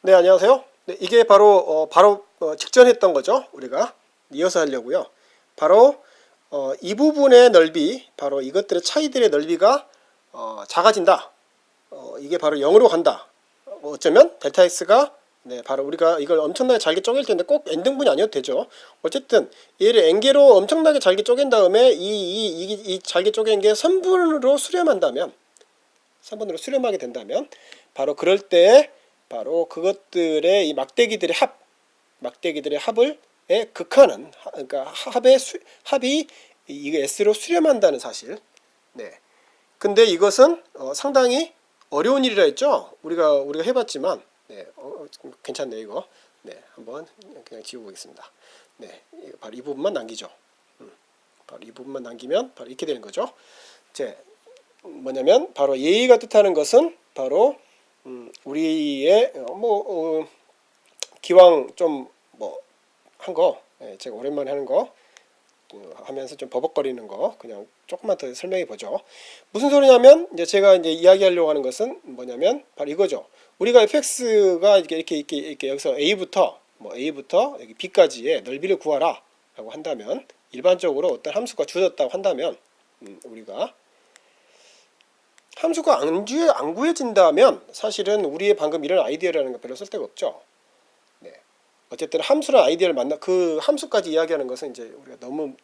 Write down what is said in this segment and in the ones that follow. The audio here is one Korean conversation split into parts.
네, 안녕하세요. 네, 이게 바로 직전했던 거죠. 우리가 이어서 하려고요. 바로 이 부분의 넓이, 바로 이것들의 차이들의 넓이가 작아진다. 이게 바로 0으로 간다. 어쩌면 델타 x가 바로 우리가 이걸 엄청나게 잘게 쪼갤 텐데 꼭 n등분이 아니어도 되죠. 어쨌든 얘를 n개로 엄청나게 잘게 쪼갠 다음에 이 잘게 쪼갠 게 3분으로 수렴하게 된다면 바로 그럴 때 바로 그것들의 이 막대기들의 합을 극하는, 그러니까 합이 이게 s로 수렴한다는 사실. 네. 근데 이것은 상당히 어려운 일이라 했죠. 우리가 해봤지만, 네, 괜찮네요 이거. 네, 한번 그냥 지워보겠습니다. 네, 바로 이 부분만 남기죠. 바로 이 부분만 남기면 바로 이렇게 되는 거죠. 이제 뭐냐면 바로 예의가 뜻하는 것은 바로 우리의 기왕 좀 뭐 한 거, 제가 오랜만에 하는 거 하면서 좀 버벅거리는 거 그냥 조금만 더 설명해 보죠. 무슨 소리냐면 이제 제가 이제 이야기하려고 하는 것은 뭐냐면 바로 이거죠. 우리가 fx가 이렇게 여기서 a부터 여기 b까지의 넓이를 구하라라고 한다면, 일반적으로 어떤 함수가 주어졌다고 한다면 우리가 함수가 안 구해진다면 사실은 우리의 방금 이런 아이디어라는 거 별로 쓸데가 없죠. 네. 어쨌든 함수랑 아이디어를 그 함수까지 이야기하는 것은 이제 우리가 너무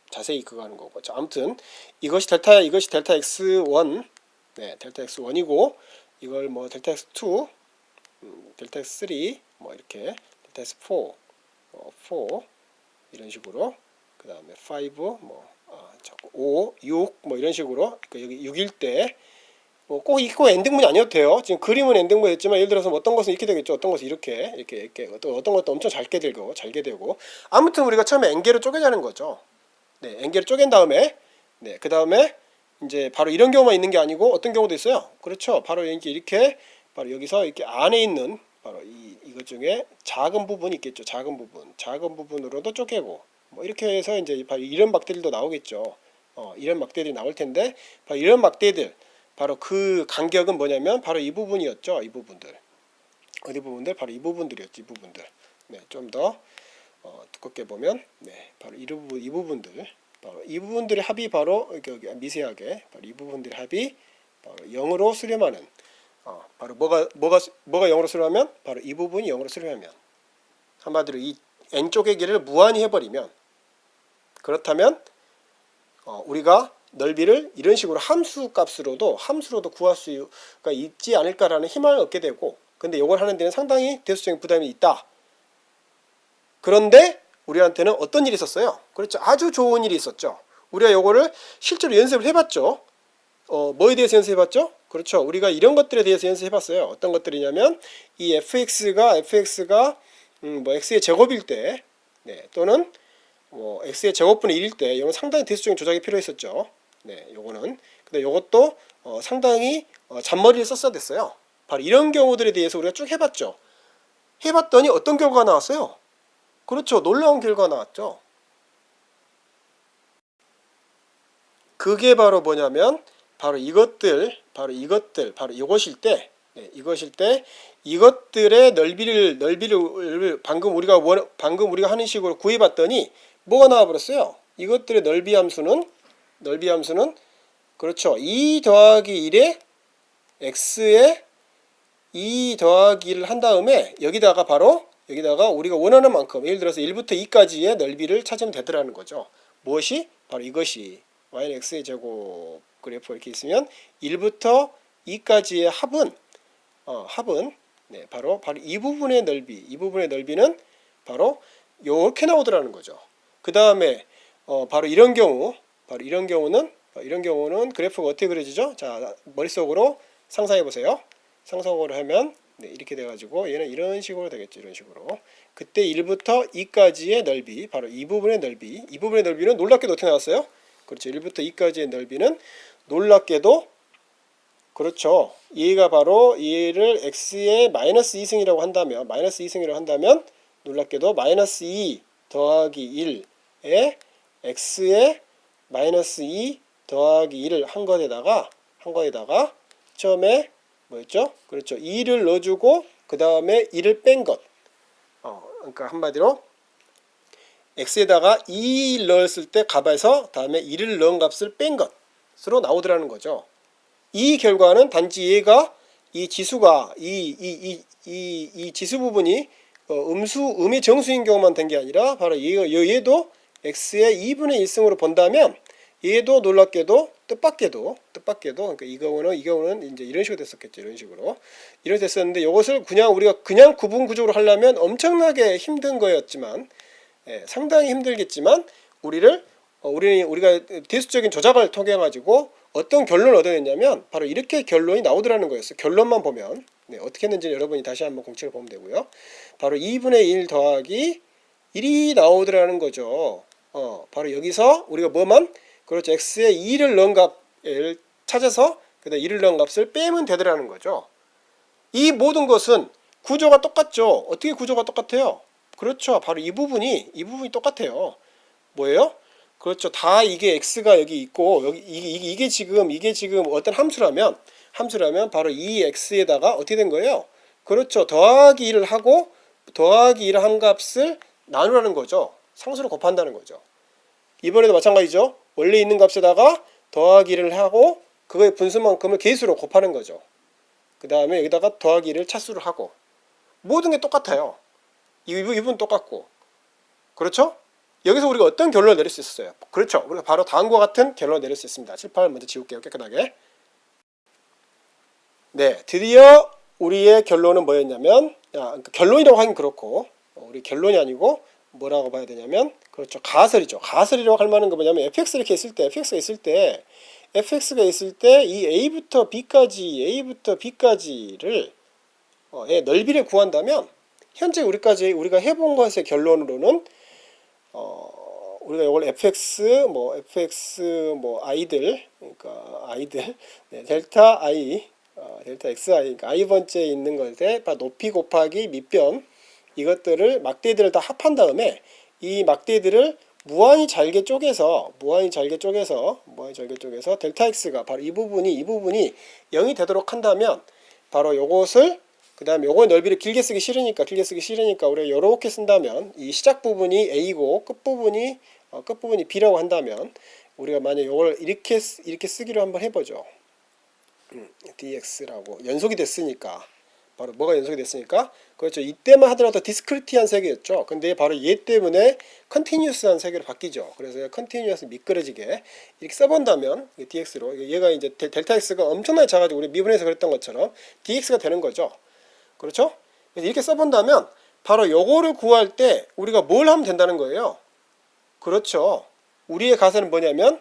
자세히 그거 하는 거고. 자, 아무튼 이것이 델타 x1, 네, 델타 x1이고 이걸 뭐 델타 x2, 델타 x3, 뭐 이렇게 델타 x4, 4 이런 식으로, 그 다음에 5, 5, 6, 뭐 이런 식으로, 여기 6일 때 꼭 이거 n등분이 아니어도 돼요. 지금 그림은 n등분 했지만 예를 들어서 어떤 것은 이렇게 되겠죠. 어떤 것은 이렇게 어떤 것도 엄청 잘게 되고 아무튼 우리가 처음에 n개로 쪼개자는 거죠. 네, n개로 쪼갠 다음에 그 다음에 이제 바로 이런 경우만 있는 게 아니고 어떤 경우도 있어요. 그렇죠. 바로 이렇게 바로 여기서 이렇게 안에 있는 바로 이것 중에 작은 부분이 있겠죠. 작은 부분으로도 쪼개고 뭐 이렇게 해서 이제 바로 이런 막대들도 나오겠죠. 이런 막대들이 나올 텐데 바로 이런 막대들, 바로 그 간격은 뭐냐면 바로 이 부분이었죠. 이 부분들. 어디 부분들? 바로 이 부분들이었지. 이 부분들. 네, 좀 더 두껍게 보면 바로 이 부분들. 바로 이 부분들의 합이 바로 여기 미세하게 바로 이 부분들의 합이 바로 0으로 수렴하는, 바로 뭐가 0으로 수렴하면 바로 이 부분이 0으로 수렴하면, 한마디로 이 n 쪼개기를 무한히 해버리면, 그렇다면 우리가 넓이를 이런 식으로 함수로도 구할 수가 있지 않을까라는 희망을 얻게 되고, 근데 이걸 하는 데는 상당히 대수적인 부담이 있다. 그런데 우리한테는 어떤 일이 있었어요? 그렇죠. 아주 좋은 일이 있었죠. 우리가 이거를 실제로 연습을 해봤죠. 뭐에 대해서 연습해봤죠? 그렇죠. 우리가 이런 것들에 대해서 연습해봤어요. 어떤 것들이냐면 이 fx가 뭐 x의 제곱일 때, 또는 뭐 x의 제곱분의 1일 때, 이건 상당히 대수적인 조작이 필요했었죠. 네, 요거는. 근데 요것도 상당히 잔머리를 썼어야 됐어요. 바로 이런 경우들에 대해서 우리가 쭉 해봤죠. 해봤더니 어떤 결과가 나왔어요? 그렇죠. 놀라운 결과가 나왔죠. 그게 바로 뭐냐면 바로 이것일 때, 이것들의 넓이를 방금 우리가 하는 식으로 구해봤더니 뭐가 나와버렸어요? 이것들의 넓이 함수는 그렇죠. 2 더하기 1에 x에 2 더하기 1을 한 다음에 여기다가 우리가 원하는 만큼, 예를 들어서 1부터 2까지의 넓이를 찾으면 되더라는 거죠. 무엇이? 바로 이것이 y는 x의 제곱 그래프 이렇게 있으면 1부터 2까지의 합은 바로 이 부분의 넓이는 바로 이렇게 나오더라는 거죠. 그 다음에 바로 이런 경우는 그래프가 어떻게 그려지죠? 자, 머릿속으로 상상해 보세요. 상상으로 하면 이렇게 돼가지고 얘는 이런 식으로 되겠죠. 이런 식으로. 그때 1부터 2까지의 넓이, 바로 이 부분의 넓이는 놀랍게도 어떻게 나왔어요? 그렇죠. 1부터 2까지의 넓이는 놀랍게도, 그렇죠. 얘가 바로 얘를 x의 마이너스 2승이라고 한다면 놀랍게도 마이너스 2 더하기 1에 x의 마이너스 2 더하기 1을 한 거에다가 처음에 뭐였죠? 그렇죠. 2를 넣어주고 그 다음에 2를 뺀 것. 그러니까 한마디로 x에다가 2 넣었을 때 값에서 다음에 2를 넣은 값을 뺀 것으로 나오더라는 거죠. 이 결과는 단지 얘가 이 지수가 이 지수 부분이 음의 정수인 경우만 된 게 아니라 바로 얘도 x의 2분의 1승으로 본다면 얘도 놀랍게도 뜻밖에도 그러니까 이 경우는 이제 이런 식으로 됐었겠죠. 이런 됐었는데 이것을 우리가 그냥 구분 구조로 하려면 엄청나게 힘든 거였지만 상당히 힘들겠지만 우리가 대수적인 조작을 통해 가지고 어떤 결론을 얻어냈냐면 바로 이렇게 결론이 나오더라는 거였어요. 결론만 보면 어떻게 했는지 여러분이 다시 한번 공책을 보면 되고요. 바로 2분의 1 더하기 1이 나오더라는 거죠. 바로 여기서 우리가 그렇죠. x에 2를 넣은 값을 찾아서 그다음 2를 넣은 값을 빼면 되더라는 거죠. 이 모든 것은 구조가 똑같죠. 어떻게 구조가 똑같아요? 그렇죠. 바로 이 부분이 똑같아요. 뭐예요? 그렇죠. 다 이게 x가 여기 있고 이게 지금 어떤 함수라면 바로 이 x에다가 어떻게 된 거예요? 그렇죠. 더하기 1을 하고 더하기 1을 한 값을 나누라는 거죠. 상수로 곱한다는 거죠. 이번에도 마찬가지죠. 원래 있는 값에다가 더하기 1를 하고 그거의 분수만큼을 개수로 곱하는 거죠. 그 다음에 여기다가 더하기 1을 차수를 하고 모든 게 똑같아요. 이 부분 똑같고 그렇죠? 여기서 우리가 어떤 결론을 내릴 수 있어요? 그렇죠. 우리가 바로 다음과 같은 결론을 내릴 수 있습니다. 칠판을 먼저 지울게요. 깨끗하게. 네, 드디어 우리의 결론은 뭐였냐면 그러니까 결론이라고 하긴 그렇고 우리 결론이 아니고 뭐라고 봐야 되냐면 그렇죠. 가설이죠. 가설이라고 할 만한 거 뭐냐면 fx가 있을 때 이 a부터 b까지를 넓이를 구한다면 현재 우리가 해본 것의 결론으로는 우리가 이걸 fx i들 그러니까 델타 i 델타 xi 그러니까 i 번째에 있는 것에 높이 곱하기 밑변 이것들을 막대들을 다 합한 다음에 이 막대들을 무한히 잘게 쪼개서 델타 x가 바로 이 부분이 0이 되도록 한다면 바로 요것을 그 다음에 요거의 넓이를 길게 쓰기 싫으니까 우리가 이렇게 쓴다면 이 시작 부분이 a고 끝 부분이 b라고 한다면 우리가 만약 요걸 이렇게 쓰기로 한번 해보죠. dx라고 연속이 됐으니까 바로 뭐가 연속이 됐으니까 그렇죠. 이때만 하더라도 디스크리티한 세계였죠. 근데 바로 얘 때문에 컨티뉴스한 세계로 바뀌죠. 그래서 컨티뉴스 미끄러지게 이렇게 써본다면 dx로 얘가 이제 델타 x가 엄청나게 작아지고 우리 미분에서 그랬던 것처럼 dx가 되는 거죠. 그렇죠? 이렇게 써본다면 바로 요거를 구할 때 우리가 뭘 하면 된다는 거예요. 그렇죠. 우리의 가설은 뭐냐면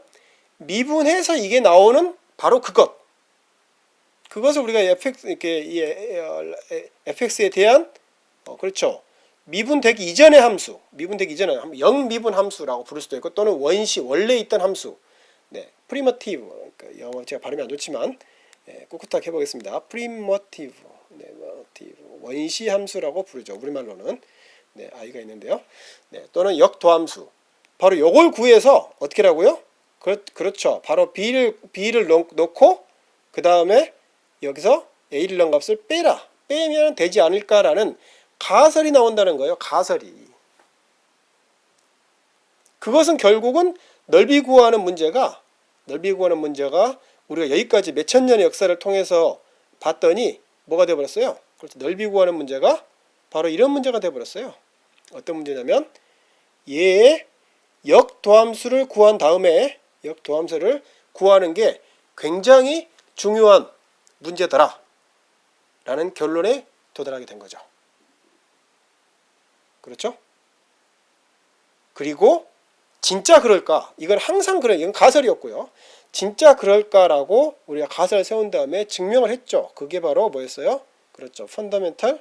미분해서 이게 나오는 바로 그것을 우리가 fx에 대한 그렇죠. 미분되기 이전의 함수, 영미분 함수라고 부를 수도 있고 또는 원래 있던 함수, 프리머티브, 그러니까 영어 제가 발음이 안 좋지만 꿋꿋하게 해보겠습니다. 프리머티브, 원시 함수라고 부르죠. 우리말로는 i가 있는데요. 또는 역도함수. 바로 요걸 구해서 어떻게 하라고요? 그렇죠. 바로 b를 넣고 그 다음에 여기서 a를 넣은 값을 빼면 되지 않을까라는 가설이 나온다는 거예요. 가설이. 그것은 결국은 넓이 구하는 문제가 우리가 여기까지 몇천 년의 역사를 통해서 봤더니 뭐가 되어버렸어요? 그렇죠. 넓이 구하는 문제가 바로 이런 문제가 되어버렸어요. 어떤 문제냐면 얘의 역도함수를 구한 다음에 역도함수를 구하는 게 굉장히 중요한 문제더라 라는 결론에 도달하게 된 거죠. 그렇죠? 그리고 진짜 그럴까? 이건 항상 이건 가설이었고요. 진짜 그럴까라고 우리가 가설을 세운 다음에 증명을 했죠. 그게 바로 뭐였어요? 그렇죠. Fundamental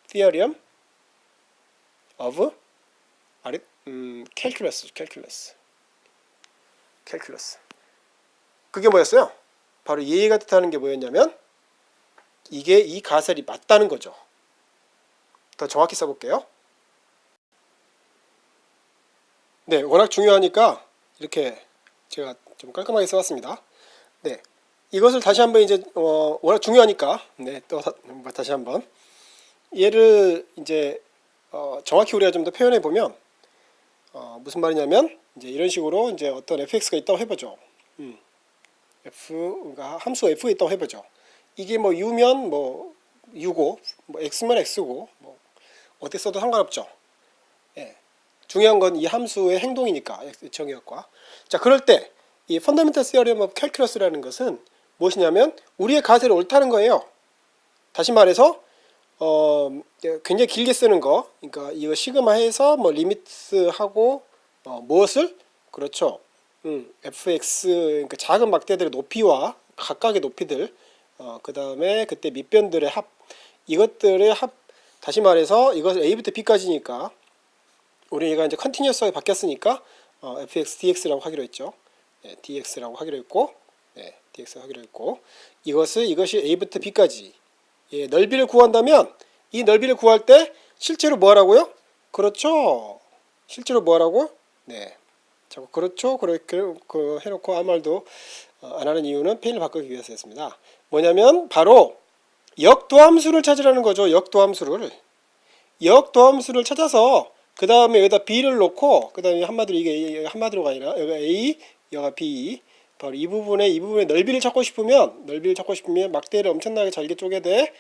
Theorem of Calculus. 그게 뭐였어요? 바로 얘가 뜻하는 게 뭐였냐면 이게 이 가설이 맞다는 거죠. 더 정확히 써볼게요. 워낙 중요하니까 이렇게 제가 좀 깔끔하게 써봤습니다. 이것을 다시 한번 이제 워낙 중요하니까 네, 또 다시 한번 얘를 이제 정확히 우리가 좀 더 표현해 보면 무슨 말이냐면 이제 이런 식으로 이제 어떤 fx가 있다고 해보죠. f가 함수 f가 있다고 해보죠. 이게 뭐 u면 뭐 u고 뭐 x면 x고 뭐 어떻게 써도 상관없죠. 예. 중요한 건 이 함수의 행동이니까 정의역과. 자, 그럴 때 이 Fundamental Theorem of Calculus라는 것은 무엇이냐면 우리의 가설이 옳다는 거예요. 다시 말해서 굉장히 길게 쓰는 거, 그러니까 이거 시그마해서 뭐 리미트하고 무엇을 그렇죠. fx 그러니까 작은 막대들의 높이와 각각의 높이들, 그 다음에 그때 밑변들의 합, 이것들의 합. 다시 말해서 이것을 a부터 b까지니까 우리가 이제 컨티뉴어스하게 바뀌었으니까 fx dx라고 하기로 했죠. 네, dx라고 하기로 했고, 네, dx 하기로 했고, 이것이 a부터 b까지 넓이를 구한다면 이 넓이를 구할 때 실제로 뭐 하라고요? 그렇죠. 실제로 뭐 하라고? 네. 자꾸 그렇죠. 그렇게 해놓고 아무 말도 안 하는 이유는 페인을 바꾸기 위해서였습니다. 뭐냐면 바로 역도함수를 찾으라는 거죠. 역도함수를 찾아서 그 다음에 여기다 b를 놓고 그 다음에 한마디로 이게 한마디로가 아니라 여기가 a, 여기가 b. 바로 이 부분의 넓이를 찾고 싶으면 막대를 엄청나게 잘게 쪼개 돼.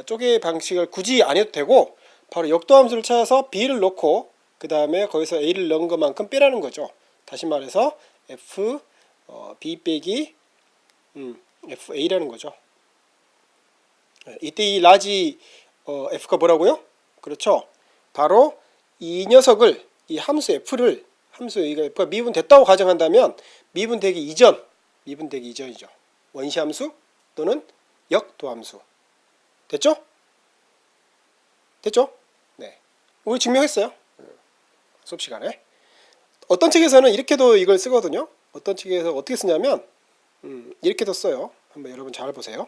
쪼개 방식을 굳이 안 해도 되고 바로 역도함수를 찾아서 b를 놓고 그 다음에 거기서 a를 넣은 것만큼 빼라는 거죠. 다시 말해서 f b 빼기 fa라는 거죠. 이때 이 라지 f가 뭐라고요? 그렇죠. 바로 이 녀석을 이 함수 f를 이거 f가 미분됐다고 가정한다면 미분되기 이전이죠. 원시함수 또는 역도함수. 됐죠? 네. 우리 증명했어요. 수업 시간에. 어떤 책에서는 이렇게도 이걸 쓰거든요. 어떤 책에서 어떻게 쓰냐면 이렇게도 써요. 한번 여러분 잘 보세요.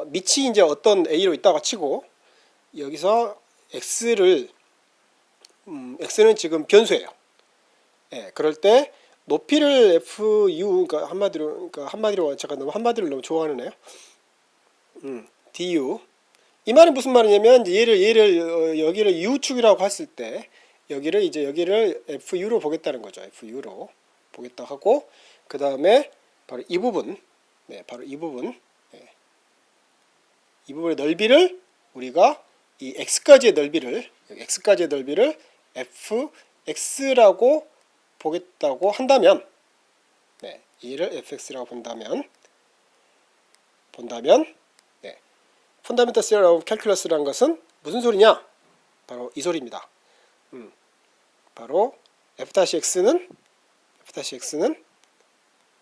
밑이 이제 어떤 a로 있다가 치고 여기서 x는 지금 변수예요. 예, 그럴 때 높이를 fu 그러니까 한마디로 잠깐 너무 한마디를 너무 좋아하는 애요. du 이 말은 무슨 말이냐면 얘를 여기를 u축이라고 했을 때 여기를 fu로 보겠다는 거죠. fu로 보겠다 하고 그 다음에 바로 이 부분, 네, 바로 이 부분, 네. 이 부분의 넓이를 우리가 이 x까지의 넓이를 fx라고 보겠다고 한다면, 네, 얘를 fx라고 본다면, 네, Fundamental Theorem of Calculus라는 것은 무슨 소리냐? 바로 이 소리입니다. 바로 f-x는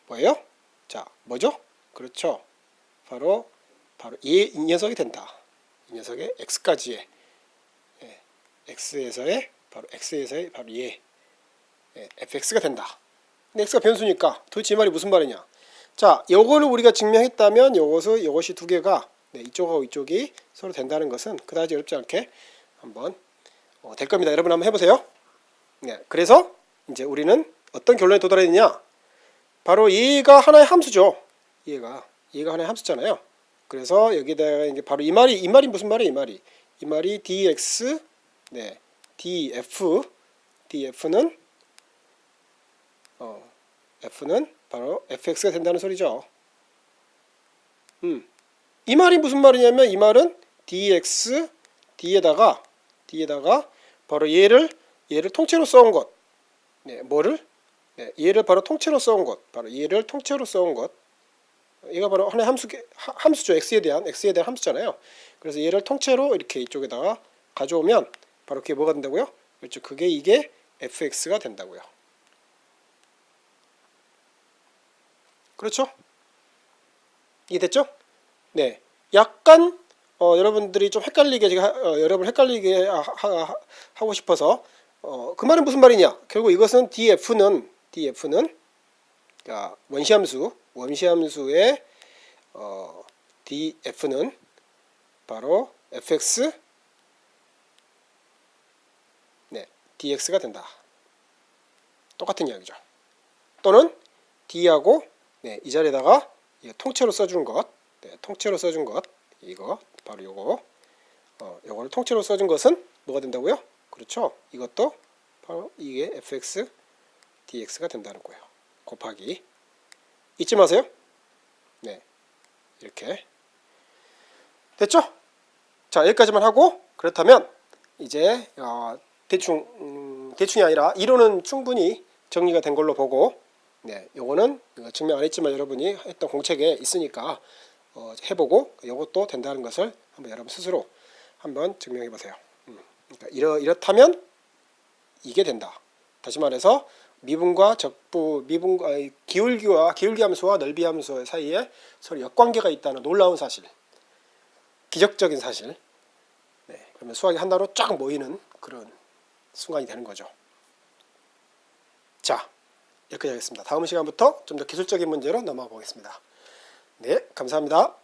뭐예요? 자, 뭐죠? 그렇죠. 바로 이 녀석이 된다. 이 녀석의 x까지의 x에서의 바로 얘 fx가 된다. 근데 x가 변수니까 도대체 이 말이 무슨 말이냐? 자, 요거를 우리가 증명했다면 요것이 두 개가 이쪽하고 이쪽이 서로 된다는 것은 그다지 어렵지 않게 한번 될 겁니다. 여러분 한번 해보세요. 네, 그래서 이제 우리는 어떤 결론에 도달했느냐? 바로 얘가 하나의 함수죠. 얘가 하나의 함수잖아요. 그래서 여기다가 이제 바로 이 말이 무슨 말이에요? 이 말이 dx, 네, df는 f는 바로 fx가 된다는 소리죠. 이 말이 무슨 말이냐면 이 말은 dx d에다가 바로 얘를 통째로 써온 것. 네, 뭐를? 네, 얘를 바로 통째로 써온 것. 얘가 바로 하나의 함수죠. x에 대한 함수잖아요. 그래서 얘를 통째로 이렇게 이쪽에다가 가져오면 바로 그게 뭐가 된다고요? 그렇죠. 이게 fx가 된다고요. 그렇죠? 이해됐죠? 네. 약간 여러분들이 좀 헷갈리게 여러분 헷갈리게 하고 싶어서 그 말은 무슨 말이냐? 결국 이것은 df는 그러니까 원시함수의 df는 바로 fx, 네, dx가 된다. 똑같은 이야기죠. 또는 d하고 네, 이 자리에다가 이거 통째로 써준 것, 네, 통째로 써준 것, 이거 바로 요거, 요거를 통째로 써준 것은 뭐가 된다고요? 그렇죠. 이것도 바로 이게 fx dx가 된다는 거예요. 곱하기, 잊지 마세요. 네, 이렇게 됐죠? 자, 여기까지만 하고, 그렇다면 이제 대충이 아니라 이론은 충분히 정리가 된 걸로 보고, 네, 요거는 증명 안 했지만 여러분이 했던 공책에 있으니까 해보고 요것도 된다는 것을 한번 여러분 스스로 한번 증명해 보세요. 그러니까 이렇다면 이게 된다. 다시 말해서 미분과 적부, 미분과 기울기 함수와 넓이 함수 사이에 서로 역관계가 있다는 놀라운 사실, 기적적인 사실. 네, 그러면 수학이 하나로 쫙 모이는 그런 순간이 되는 거죠. 자, 여기까지 하겠습니다. 다음 시간부터 좀 더 기술적인 문제로 넘어가 보겠습니다. 네, 감사합니다.